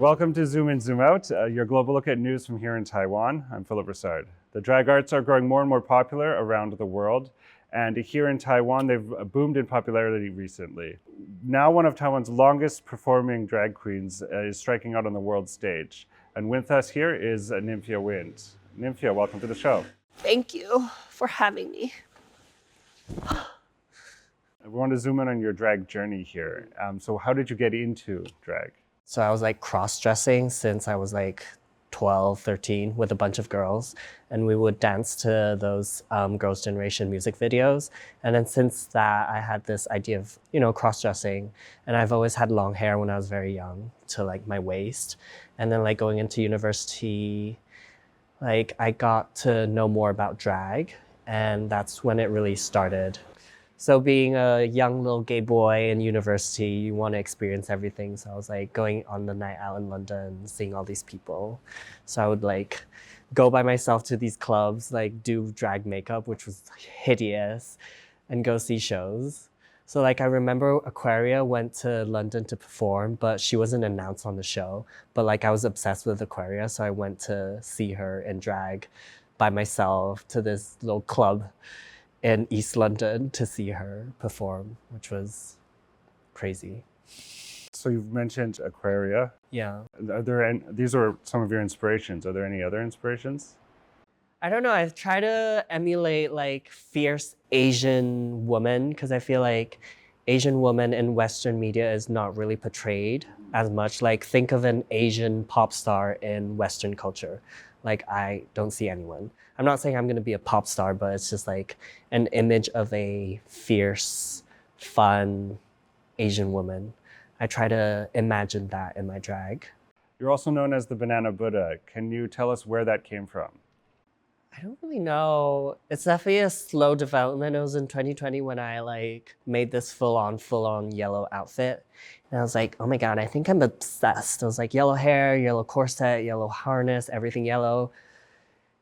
Welcome to Zoom In, Zoom Out, your global look at news from here in Taiwan. I'm Philip Brossard. The drag arts are growing more and more popular around the world, and here in Taiwan, they've boomed in popularity recently. Now one of Taiwan's longest performing drag queens is striking out on the world stage. And with us here is Nymphia Wind. Nymphia, welcome to the show. Thank you for having me. We want to zoom in on your drag journey here. So how did you get into drag? So I was like cross-dressing since I was like 12, 13 with a bunch of girls. And we would dance to those Girls' Generation music videos. And then since that, I had this idea of, cross-dressing. And I've always had long hair when I was very young to like my waist. And then like going into university, like I got to know more about drag. And that's when it really started. So being a young little gay boy in university, you want to experience everything. So I was like going on the night out in London, seeing all these people. So I would like go by myself to these clubs, like do drag makeup, which was hideous, and go see shows. So like I remember Aquaria went to London to perform, but she wasn't announced on the show. But like I was obsessed with Aquaria, so I went to see her in drag by myself to this little club in East London to see her perform, which was crazy. So you've mentioned Aquaria. Yeah. These are some of your inspirations. Are there any other inspirations? I don't know. I try to emulate like fierce Asian woman because I feel like Asian woman in Western media is not really portrayed as much. Like think of an Asian pop star in Western culture. Like I don't see anyone. I'm not saying I'm gonna be a pop star, but it's just like an image of a fierce, fun Asian woman. I try to imagine that in my drag. You're also known as the Banana Buddha. Can you tell us where that came from? I don't really know. It's definitely a slow development. It was in 2020 when I like made this full-on yellow outfit. And I was like, oh my God, I think I'm obsessed. I was like yellow hair, yellow corset, yellow harness, everything yellow.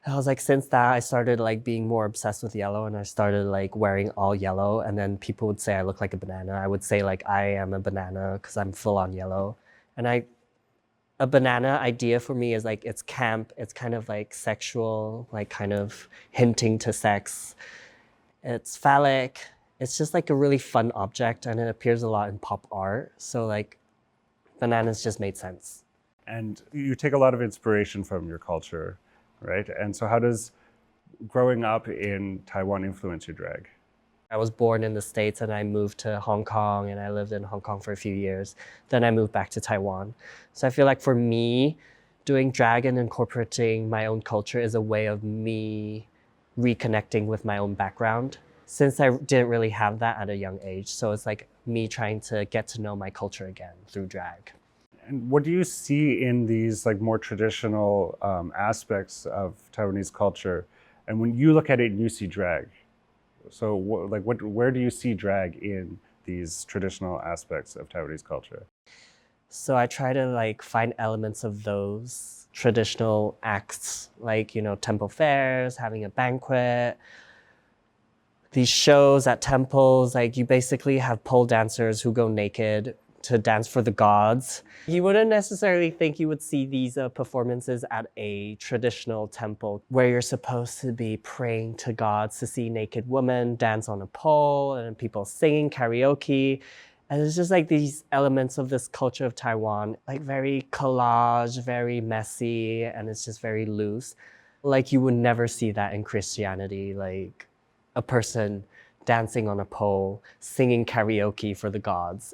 I was like, since that, I started like being more obsessed with yellow and I started like wearing all yellow. And then people would say I look like a banana. I would say like, I am a banana because I'm full on yellow. And a banana idea for me is like, it's camp. It's kind of like sexual, like kind of hinting to sex. It's phallic. It's just like a really fun object and it appears a lot in pop art. So like bananas just made sense. And you take a lot of inspiration from your culture, right? And so how does growing up in Taiwan influence your drag? I was born in the States and I moved to Hong Kong and I lived in Hong Kong for a few years. Then I moved back to Taiwan. So I feel like for me, doing drag and incorporating my own culture is a way of me reconnecting with my own background since I didn't really have that at a young age. So it's like me trying to get to know my culture again through drag. And what do you see in these like more traditional aspects of Taiwanese culture? And when you look at it and you see drag, so where do you see drag in these traditional aspects of Taiwanese culture? So I try to like find elements of those traditional acts, like, temple fairs, having a banquet, these shows at temples, like you basically have pole dancers who go naked to dance for the gods. You wouldn't necessarily think you would see these performances at a traditional temple where you're supposed to be praying to gods to see naked women dance on a pole and people singing karaoke. And it's just like these elements of this culture of Taiwan, like very collage, very messy, and it's just very loose. Like you would never see that in Christianity, like a person dancing on a pole, singing karaoke for the gods.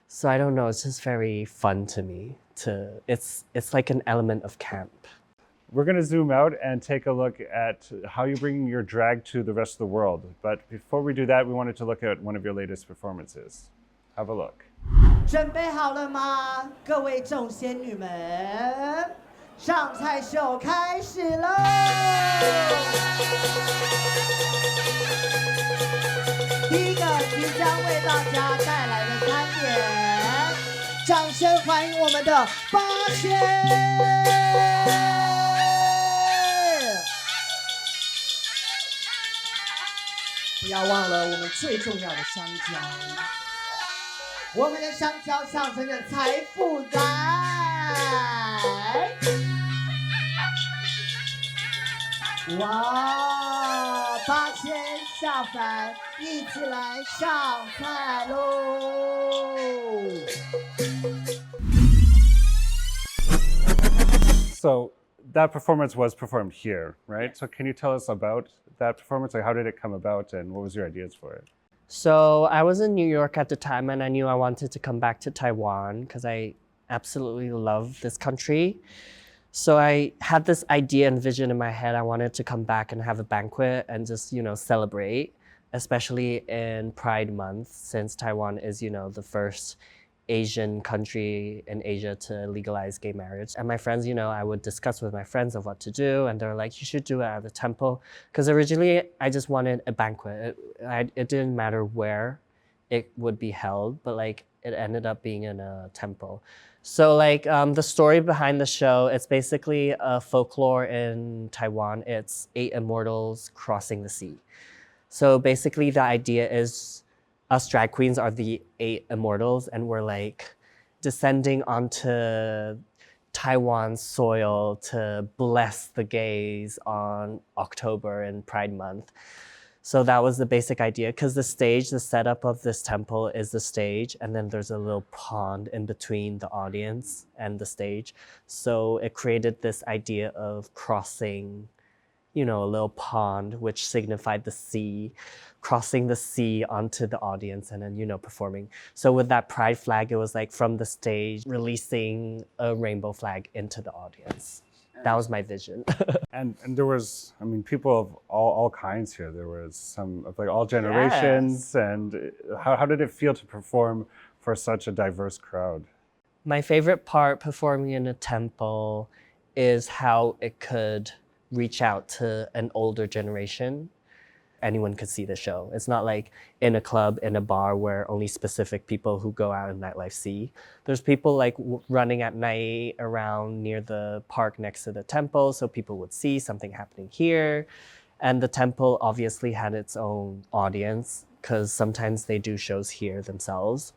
So I don't know, it's just very fun to me. It's like an element of camp. We're going to zoom out and take a look at how you're bringing your drag to the rest of the world. But before we do that, we wanted to look at one of your latest performances. Have a look. 准备好了吗，各位众仙女们？上菜秀开始喽！第一个即将为大家带来的餐点，掌声欢迎我们的八仙！不要忘了我们最重要的香蕉。我们的香蕉象征着财富感。哇，8000下凡，一起来上菜喽！ So that performance was performed here, right? So can you tell us about that performance? Like, how did it come about, and what was your ideas for it? So I was in New York at the time, and I knew I wanted to come back to Taiwan because I absolutely love this country. So I had this idea and vision in my head. I wanted to come back and have a banquet and just, celebrate, especially in Pride Month, since Taiwan is, the first Asian country in Asia to legalize gay marriage. And my friends, I would discuss with my friends of what to do, and they're like, you should do it at the temple. Because originally I just wanted a banquet. It didn't matter where it would be held, but like it ended up being in a temple. So the story behind the show, it's basically a folklore in Taiwan. It's 8 immortals crossing the sea. So basically the idea is us drag queens are the 8 immortals, and we're like descending onto Taiwan's soil to bless the gays on October and Pride Month. So that was the basic idea, because the setup of this temple is the stage, and then there's a little pond in between the audience and the stage. So it created this idea of crossing, a little pond, which signified the sea, crossing the sea onto the audience, and then, performing. So with that pride flag, it was like from the stage, releasing a rainbow flag into the audience. That was my vision. And there was, people of all kinds here. There was some of like all generations. Yes. And how did it feel to perform for such a diverse crowd? My favorite part performing in a temple is how it could reach out to an older generation. Anyone could see the show. It's not like in a club, in a bar, where only specific people who go out in nightlife see. There's people like running at night around near the park next to the temple, so people would see something happening here. And the temple obviously had its own audience, because sometimes they do shows here themselves.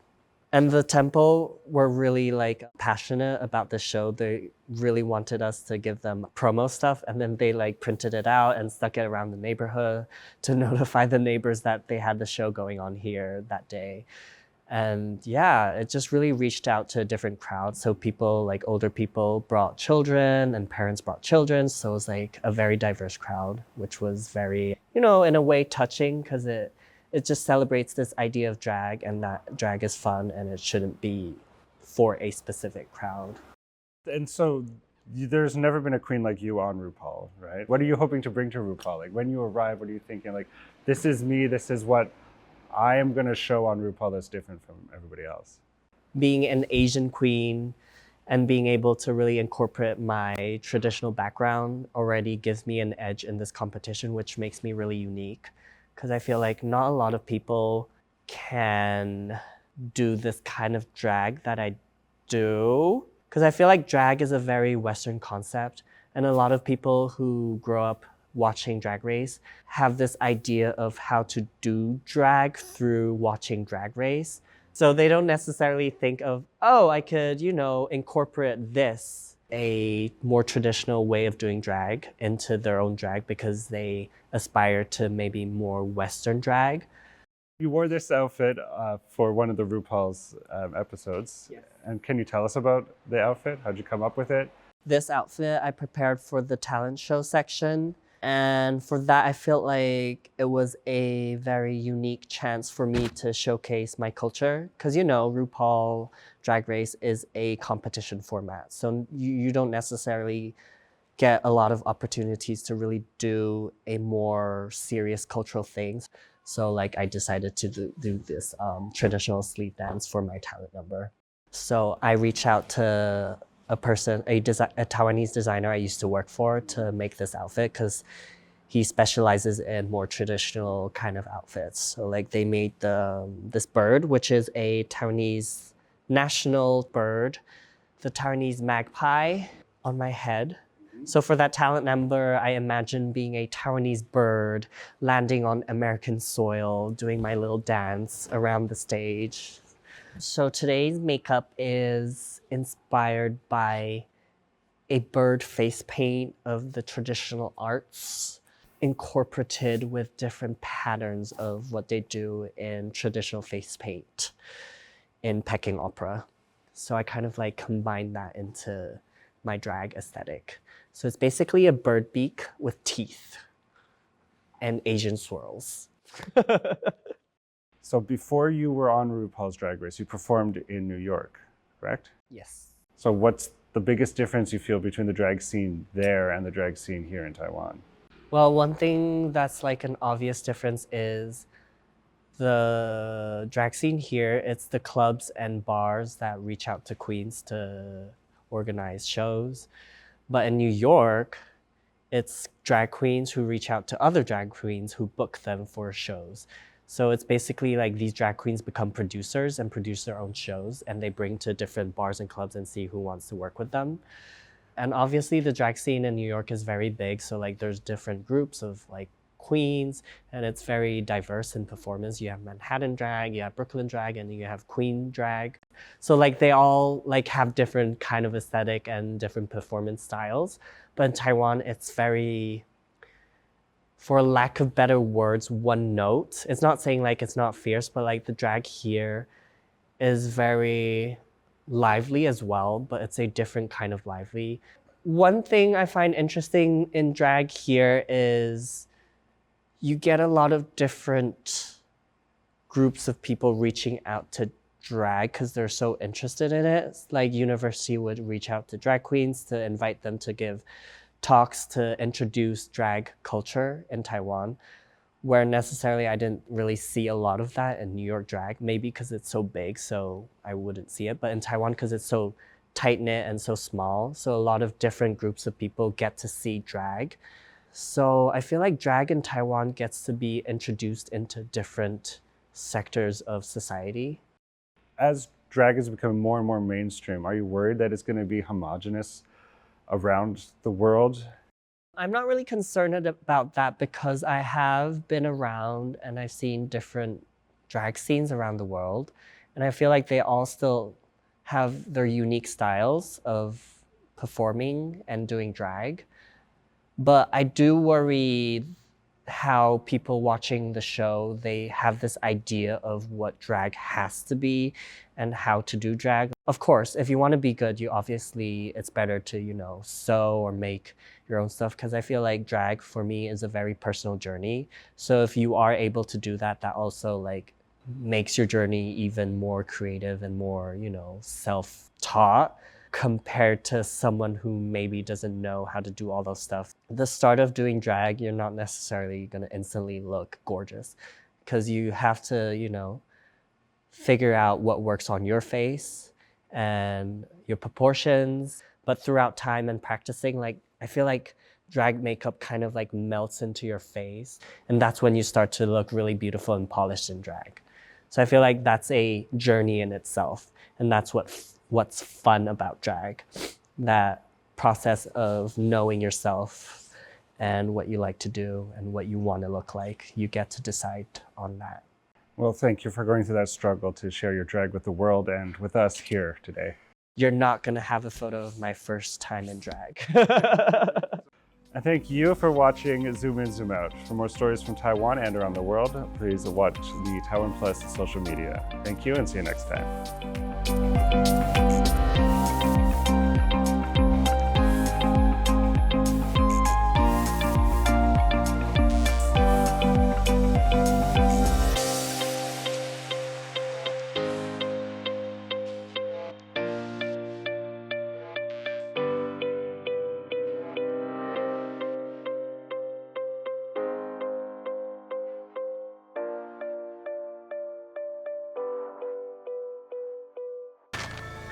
And the temple were really like passionate about the show. They really wanted us to give them promo stuff, and then they like printed it out and stuck it around the neighborhood to notify the neighbors that they had the show going on here that day. And yeah, it just really reached out to a different crowd. So people, like older people, brought children, and parents brought children. So it was like a very diverse crowd, which was very, in a way touching, because it just celebrates this idea of drag, and that drag is fun and it shouldn't be for a specific crowd. And so there's never been a queen like you on RuPaul, right? What are you hoping to bring to RuPaul? Like when you arrive, what are you thinking? Like, this is me, this is what I am gonna show on RuPaul that's different from everybody else. Being an Asian queen and being able to really incorporate my traditional background already gives me an edge in this competition, which makes me really unique. Because I feel like not a lot of people can do this kind of drag that I do. Because I feel like drag is a very Western concept, and a lot of people who grow up watching Drag Race have this idea of how to do drag through watching Drag Race. So they don't necessarily think of, oh, I could, incorporate this, a more traditional way of doing drag, into their own drag, because they aspire to maybe more Western drag. You wore this outfit for one of the RuPaul's episodes. Yes. And can you tell us about the outfit? How'd you come up with it? This outfit I prepared for the talent show section. And for that, I felt like it was a very unique chance for me to showcase my culture. Because, RuPaul Drag Race is a competition format. So you don't necessarily get a lot of opportunities to really do a more serious cultural things. So I decided to do this traditional sleeve dance for my talent number. So I reached out to a Taiwanese designer I used to work for to make this outfit, because he specializes in more traditional kind of outfits. So they made this bird, which is a Taiwanese national bird, the Taiwanese magpie, on my head. So for that talent number, I imagined being a Taiwanese bird landing on American soil, doing my little dance around the stage. So today's makeup is inspired by a bird face paint of the traditional arts, incorporated with different patterns of what they do in traditional face paint in Peking opera. So I kind of like combined that into my drag aesthetic. So it's basically a bird beak with teeth and Asian swirls. So before you were on RuPaul's Drag Race, you performed in New York, correct? Yes. So what's the biggest difference you feel between the drag scene there and the drag scene here in Taiwan? Well, one thing that's like an obvious difference is the drag scene here, it's the clubs and bars that reach out to queens to organize shows. But in New York, it's drag queens who reach out to other drag queens who book them for shows. So it's basically like these drag queens become producers and produce their own shows, and they bring to different bars and clubs and see who wants to work with them. And obviously the drag scene in New York is very big, so like there's different groups of like queens, and it's very diverse in performance. You have Manhattan drag, you have Brooklyn drag, and you have Queen drag. So like they all like have different kind of aesthetic and different performance styles. But in Taiwan, it's very, for lack of better words, one note. It's not saying like it's not fierce, but like the drag here is very lively as well, but it's a different kind of lively. One thing I find interesting in drag here is you get a lot of different groups of people reaching out to drag because they're so interested in it. Like university would reach out to drag queens to invite them to give talks to introduce drag culture in Taiwan, where necessarily I didn't really see a lot of that in New York drag, maybe because it's so big, so I wouldn't see it. But in Taiwan, because it's so tight-knit and so small, so a lot of different groups of people get to see drag. So I feel like drag in Taiwan gets to be introduced into different sectors of society. As drag is becoming more and more mainstream, are you worried that it's going to be homogenous around the world? I'm not really concerned about that because I have been around and I've seen different drag scenes around the world. And I feel like they all still have their unique styles of performing and doing drag. But I do worry how people watching the show, they have this idea of what drag has to be and how to do drag. Of course, if you want to be good, you obviously, it's better to, you know, sew or make your own stuff, because I feel like drag for me is a very personal journey. So if you are able to do that, that also like makes your journey even more creative and more, you know, self-taught compared to someone who maybe doesn't know how to do all those stuff. The start of doing drag, you're not necessarily going to instantly look gorgeous because you have to, you know, figure out what works on your face and your proportions. But throughout time and practicing, like I feel like drag makeup kind of like melts into your face, and that's when you start to look really beautiful and polished in drag. So I feel like that's a journey in itself, and that's what's fun about drag, that process of knowing yourself and what you like to do and what you want to look like. You get to decide on that. Well, thank you for going through that struggle to share your drag with the world and with us here today. You're not going to have a photo of my first time in drag. And thank you for watching Zoom In, Zoom Out. For more stories from Taiwan and around the world, please watch the TaiwanPlus social media. Thank you and see you next time.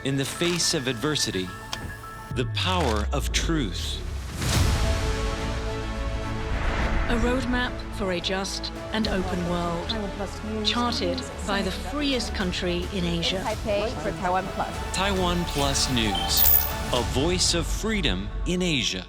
In the face of adversity, the power of truth. A roadmap for a just and open world, charted by the freest country in Asia. Taipei for Taiwan Plus. TaiwanPlus News, a voice of freedom in Asia.